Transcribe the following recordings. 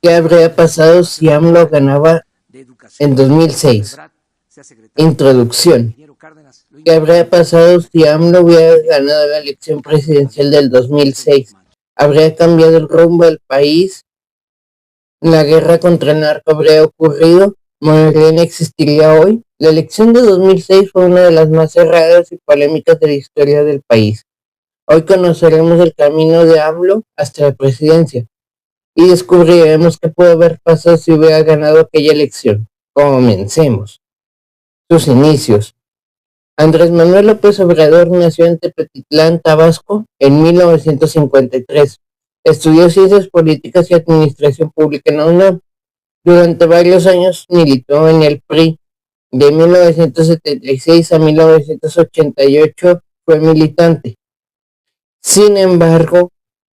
¿Qué habría pasado si AMLO ganaba en 2006? Introducción. ¿Qué habría pasado si AMLO hubiera ganado la elección presidencial del 2006? ¿Habría cambiado el rumbo del país? ¿La guerra contra el narco habría ocurrido? ¿Morena existiría hoy? La elección de 2006 fue una de las más cerradas y polémicas de la historia del país. Hoy conoceremos el camino de AMLO hasta la presidencia y descubriremos qué pudo haber pasado si hubiera ganado aquella elección. Comencemos. Sus inicios. Andrés Manuel López Obrador nació en Tepetitlán, Tabasco, en 1953. Estudió Ciencias Políticas y Administración Pública en la UNAM. Durante varios años militó en el PRI. De 1976 a 1988 fue militante. Sin embargo,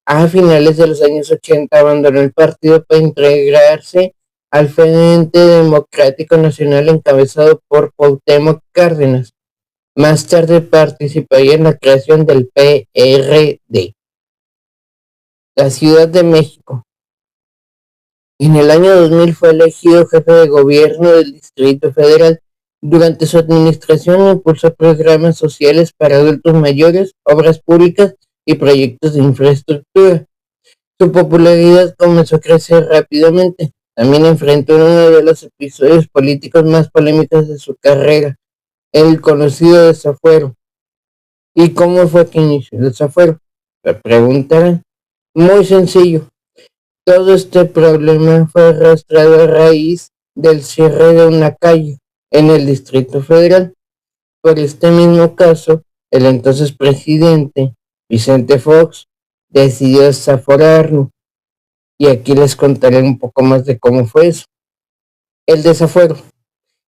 a finales de los años 80 abandonó el partido para integrarse al Frente Democrático Nacional encabezado por Cuauhtémoc Cárdenas. Más tarde participaría en la creación del PRD. La Ciudad de México. En el año 2000 fue elegido jefe de gobierno del Distrito Federal. Durante su administración impulsó programas sociales para adultos mayores, obras públicas y proyectos de infraestructura. Su popularidad comenzó a crecer rápidamente. También enfrentó uno de los episodios políticos más polémicos de su carrera, el conocido desafuero. ¿Y cómo fue que inició el desafuero? Me preguntarán. Muy sencillo. Todo este problema fue arrastrado a raíz del cierre de una calle en el Distrito Federal. Por este mismo caso, el entonces presidente Vicente Fox decidió desaforarlo. Y aquí les contaré un poco más de cómo fue eso. El desafuero.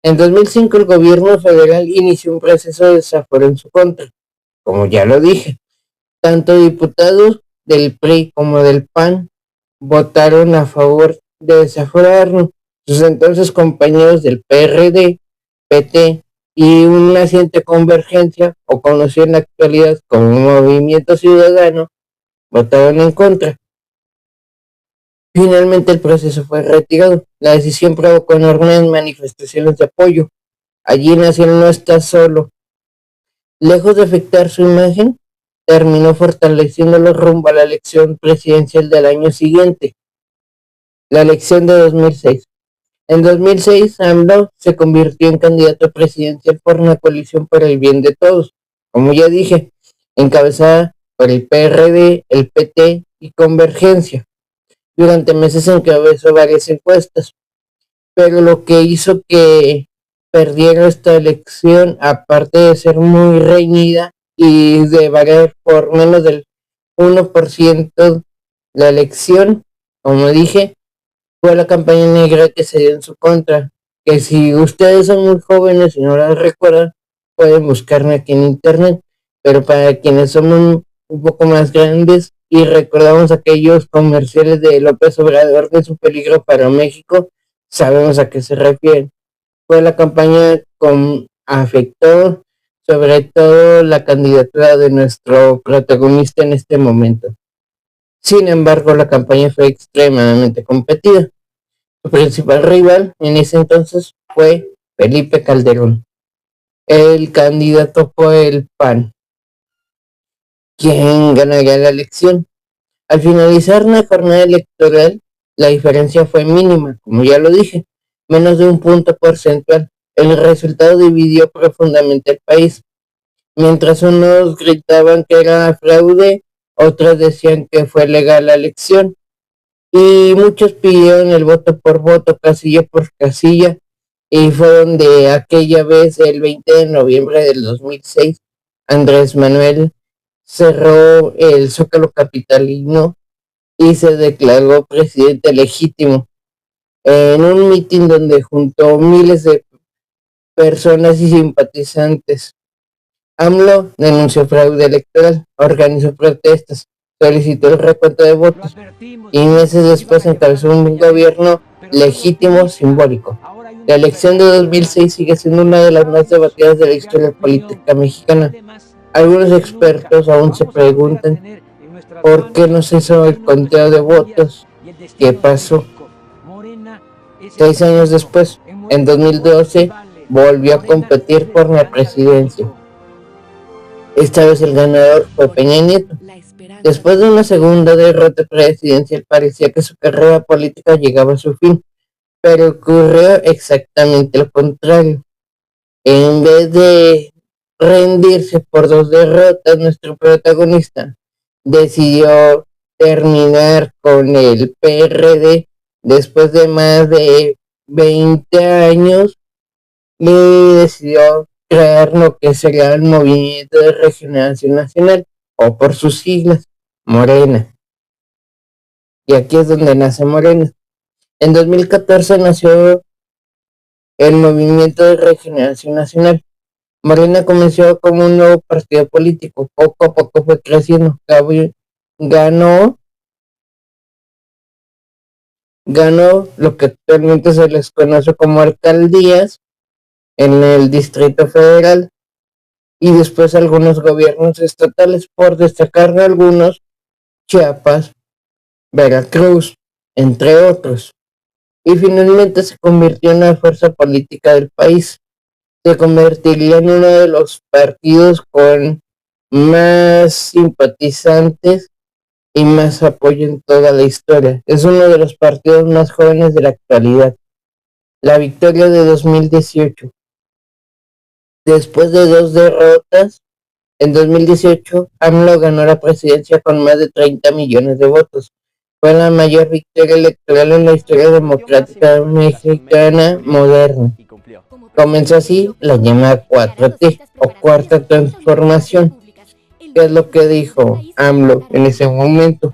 En 2005 el gobierno federal inició un proceso de desafuero en su contra. Como ya lo dije, tanto diputados del PRI como del PAN votaron a favor de desaforarlo. Sus entonces compañeros del PRD, PT y un naciente Convergencia, o conocido en la actualidad como Movimiento Ciudadano, votaron en contra. Finalmente el proceso fue retirado. La decisión provocó enormes manifestaciones de apoyo. Allí Nación no está solo. Lejos de afectar su imagen, terminó fortaleciéndolo rumbo a la elección presidencial del año siguiente, la elección de 2006. En 2006, AMLO se convirtió en candidato presidencial por una coalición por el bien de todos, como ya dije, encabezada por el PRD, el PT y Convergencia. Durante meses encabezó varias encuestas, pero lo que hizo que perdiera esta elección, aparte de ser muy reñida y de variar por menos del 1% la elección, como dije, fue la campaña negra que se dio en su contra, que si ustedes son muy jóvenes y no la recuerdan, pueden buscarme aquí en internet, pero para quienes somos un poco más grandes y recordamos aquellos comerciales de López Obrador de su peligro para México, sabemos a qué se refiere. Fue la campaña que afectó sobre todo la candidatura de nuestro protagonista en este momento. Sin embargo, la campaña fue extremadamente competida. Su principal rival en ese entonces fue Felipe Calderón. El candidato fue el PAN. ¿Quién ganaría la elección? Al finalizar la jornada electoral, la diferencia fue mínima, como ya lo dije, menos de un punto porcentual. El resultado dividió profundamente el país. Mientras unos gritaban que era fraude, otros decían que fue legal la elección. Y muchos pidieron el voto por voto, casilla por casilla, y fue donde aquella vez, el 20 de noviembre del 2006, Andrés Manuel cerró el Zócalo capitalino y se declaró presidente legítimo en un mitin donde juntó miles de personas y simpatizantes. AMLO denunció fraude electoral, organizó protestas, solicitó el recuento de votos y meses después encabezó un gobierno legítimo simbólico. La elección de 2006 sigue siendo una de las más debatidas de la historia política mexicana. Algunos expertos aún se preguntan por qué no se hizo el conteo de votos ¿Qué pasó? 6 años después, en 2012, volvió a competir por la presidencia. Esta vez el ganador fue Peña Nieto. Después de una segunda derrota presidencial, parecía que su carrera política llegaba a su fin, pero ocurrió exactamente lo contrario. En vez de rendirse por 2 derrotas, nuestro protagonista decidió terminar con el PRD después de más de 20 años. Le decidió crear lo que sería el Movimiento de Regeneración Nacional, o por sus siglas, Morena. Y aquí es donde nace Morena. En 2014 nació el Movimiento de Regeneración Nacional. Morena comenzó como un nuevo partido político, poco a poco fue creciendo, ganó lo que actualmente se les conoce como alcaldías en el Distrito Federal y después algunos gobiernos estatales, por destacar algunos, Chiapas, Veracruz, entre otros. Y finalmente se convirtió en la fuerza política del país. Se convertiría en uno de los partidos con más simpatizantes y más apoyo en toda la historia. Es uno de los partidos más jóvenes de la actualidad. La victoria de 2018. Después de 2 derrotas, en 2018, AMLO ganó la presidencia con más de 30 millones de votos. Fue la mayor victoria electoral en la historia democrática mexicana moderna. Comenzó así la llamada 4T o Cuarta Transformación, que es lo que dijo AMLO en ese momento.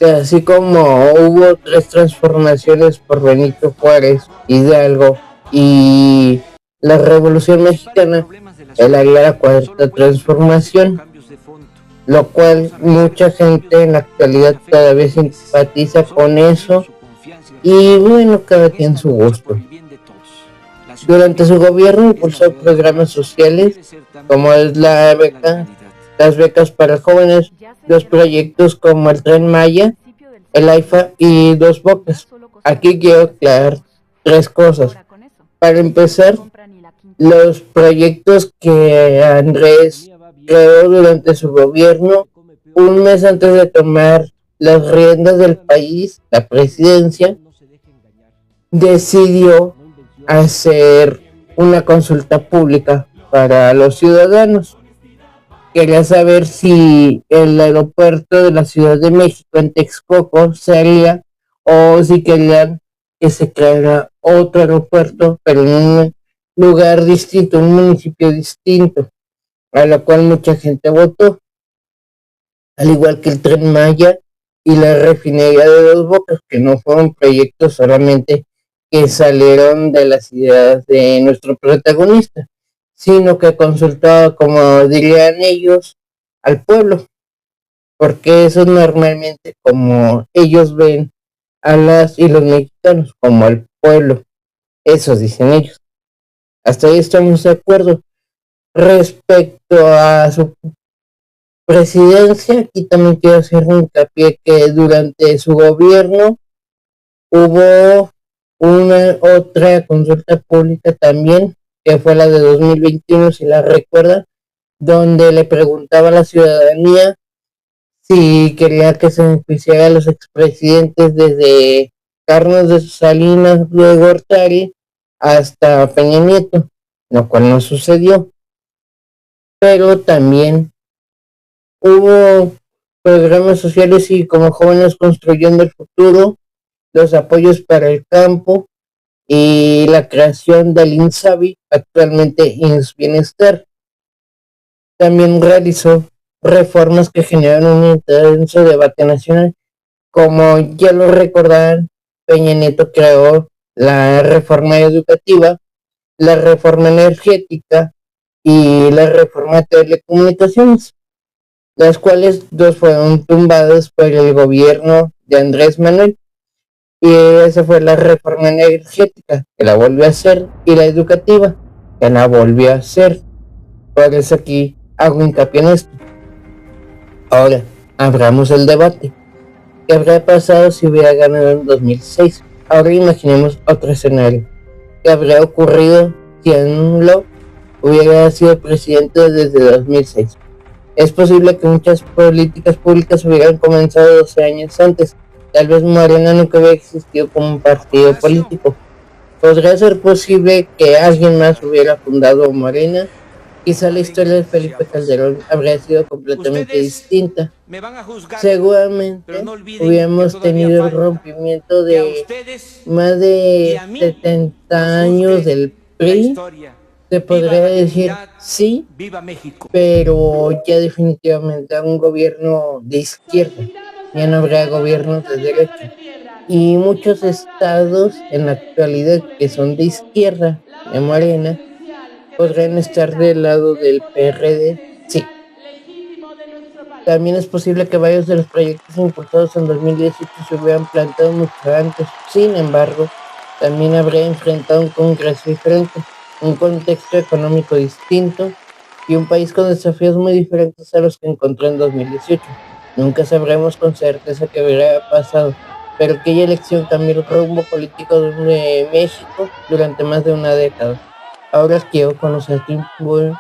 Así como hubo 3 transformaciones por Benito Juárez, Hidalgo y la Revolución Mexicana, él haría la Cuarta Transformación, lo cual mucha gente en la actualidad todavía simpatiza con eso y bueno, cada quien su gusto. Durante su gobierno impulsó programas sociales como es las becas para jóvenes, los proyectos como el Tren Maya, el AIFA y Dos Bocas. Aquí quiero aclarar 3 cosas. Para empezar, los proyectos que Andrés creó durante su gobierno, un mes antes de tomar las riendas del país, la presidencia, decidió hacer una consulta pública para los ciudadanos. Quería saber si el aeropuerto de la Ciudad de México en Texcoco se haría o si querían que se creara otro aeropuerto, pero en un lugar distinto, un municipio distinto, a lo cual mucha gente votó, al igual que el Tren Maya y la refinería de Dos Bocas, que no fueron proyectos solamente que salieron de las ideas de nuestro protagonista, sino que consultaba, como dirían ellos, al pueblo, porque eso es normalmente como ellos ven a las y los mexicanos, como al pueblo, eso dicen ellos. Hasta ahí estamos de acuerdo. Respecto a su presidencia, aquí también quiero hacer un hincapié que durante su gobierno hubo una otra consulta pública también, que fue la de 2021, si la recuerda, donde le preguntaba a la ciudadanía si quería que se enjuiciara a los expresidentes desde Carlos de Salinas de Gortari hasta Peña Nieto, lo cual no sucedió. Pero también hubo programas sociales y como Jóvenes Construyendo el Futuro, los apoyos para el campo y la creación del INSABI, actualmente INS Bienestar. También realizó reformas que generaron un intenso debate nacional. Como ya lo recordarán, Peña Nieto creó la reforma educativa, la reforma energética y la reforma de telecomunicaciones, las cuales 2 fueron tumbadas por el gobierno de Andrés Manuel. Y esa fue la reforma energética, que la volvió a hacer, y la educativa, que la volvió a hacer. Por eso aquí hago hincapié en esto. Ahora, abramos el debate. ¿Qué habría pasado si hubiera ganado en 2006? Ahora imaginemos otro escenario. ¿Qué habría ocurrido si AMLO hubiera sido presidente desde 2006? Es posible que muchas políticas públicas hubieran comenzado 12 años antes. Tal vez Morena nunca hubiera existido como un partido político. ¿Podría ser posible que alguien más hubiera fundado Morena? Quizá la historia de Felipe Calderón habría sido completamente distinta. Seguramente hubiéramos tenido el rompimiento de más de 70 años del PRI. Se podría decir sí, pero ya definitivamente a un gobierno de izquierda. Ya no habrá gobiernos de derecha. Y muchos estados en la actualidad que son de izquierda, de Morena, podrían estar del lado del PRD. Sí. También es posible que varios de los proyectos impulsados en 2018 se hubieran planteado mucho antes. Sin embargo, también habría enfrentado un Congreso diferente, un contexto económico distinto y un país con desafíos muy diferentes a los que encontró en 2018. Nunca sabremos con certeza qué hubiera pasado, pero aquella elección cambió el rumbo político de México durante más de una década. Ahora quiero conocer tu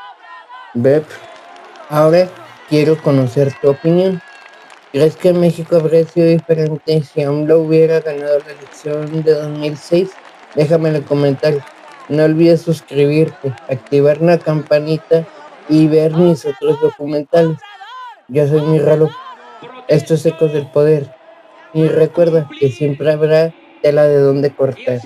Ahora quiero conocer tu opinión. ¿Crees que México habría sido diferente si AMLO hubiera ganado la elección de 2006? Déjame en el comentario. No olvides suscribirte, activar la campanita y ver mis otros documentales. Yo soy Miralo. Esto es Ecos del Poder. Y recuerda que siempre habrá tela de donde cortar.